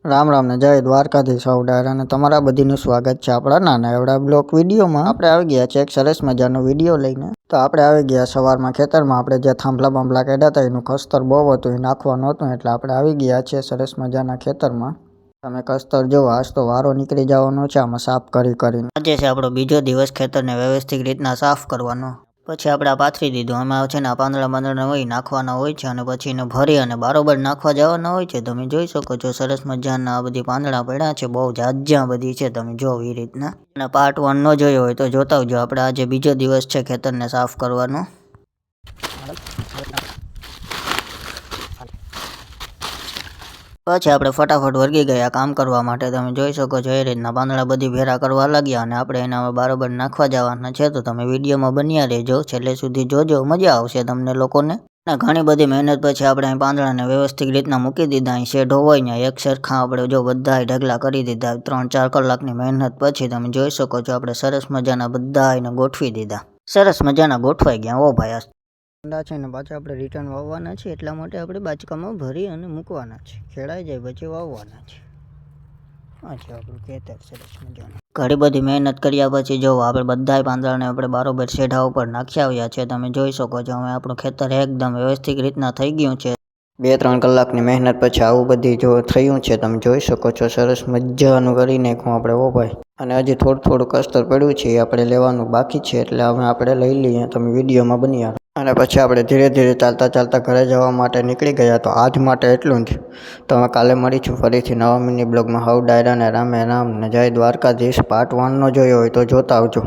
રામ રામ ને જય દ્વારકાધીશ ડાયર અને તમારા બધીનું સ્વાગત છે આપણા નાના એવડા બ્લોક વિડીયોમાં. આપણે આવી ગયા છે એક સરસ મજાનો વિડીયો લઈને. તો આપણે આવી ગયા સવારમાં ખેતરમાં. આપણે જે થાંભલા બાંભલા કાઢ્યા હતા એનું કસ્તર બહુ હતું, એ નાખવાનું હતું, એટલે આપણે આવી ગયા છે સરસ મજાના ખેતરમાં. તમે કસ્તર જો આજ તો વારો નીકળી જવાનો છે આમાં સાફ કરીને. આજે છે આપણો બીજો દિવસ ખેતરને વ્યવસ્થિત રીતના સાફ કરવાનો. પછી આપણે આ પાથરી દીધું. આમાં છે ને આ પાંદડા હોય નાખવાના હોય છે, અને પછી એને ભરી અને બારોબર નાખવા જવાના હોય છે. તમે જોઈ શકો છો સરસ મજાના આ બધી પાંદડા પડ્યા છે, બહુ જાજ્યા બધી છે. તમે જો એ રીતના. અને પાર્ટ 1 ન જોયો હોય તો જોતા આવજો. આપણે આજે બીજો દિવસ છે ખેતરને સાફ કરવાનો. પછી આપણે ફટાફટ વર્ગી ગયા કામ કરવા માટે. તમે જોઈ શકો છો એ રીતના પાંદડા બધી ભેરા કરવા લાગ્યા, અને આપણે એના બારોબર નાખવા જવાના છે. તો તમે વિડીયોમાં બન્યા રહેજો, છેલ્લે સુધી જોજો, મજા આવશે તમને લોકોને. અને ઘણી બધી મહેનત પછી આપણે અહીં પાંદડાને વ્યવસ્થિત રીતના મૂકી દીધા. અહીં શેઢો હોય ને એક સરખા આપણે જો બધા ઢગલા કરી દીધા. 3-4 કલાકની મહેનત પછી તમે જોઈ શકો છો આપણે સરસ મજાના બધા એને ગોઠવી દીધા. સરસ મજાના ગોઠવાઈ ગયા. ઓ ભાઈ ઠંડા છે ને પાછા આપણે રિટર્ન વાવવાના છે, એટલા માટે આપણે બાચકામાં ભરી અને મૂકવાના છે. ખેડાઈ જાય પછી વાવવાના છે. આ છે આપણું ખેતર સરસ મજાનું. ઘણી બધી મહેનત કર્યા પછી જો આપણે બધાય પાંદડાને આપણે બારોબર શેઢા ઉપર નાખી આવ્યા છે. તમે જોઈ શકો છો હવે આપણું ખેતર એકદમ વ્યવસ્થિત રીતના થઈ ગયું છે. 2-3 કલાકની મહેનત પછી આવું બધી જો થયું છે. તમે જોઈ શકો છો સરસ મજાનું કરી નાખ્યું આપણે. ઓ ભાઈ, અને હજી થોડું કસ્તર પડ્યું છે, એ આપણે લેવાનું બાકી છે, એટલે હવે આપણે લઈ લઈએ. તમે વિડીયોમાં બન્યા. અને પછી આપણે ધીરે ધીરે ચાલતા ઘરે જવા માટે નીકળી ગયા. તો આજ માટે એટલું જ. તો અમે કાલે મળીશું ફરીથી નવા મિની બ્લોગમાં. હાઉ ડાયરા ને રામે રામ ને જય દ્વારકાધીશ. પાર્ટ 1 નો જોયો હોય તો જોતા આવજો.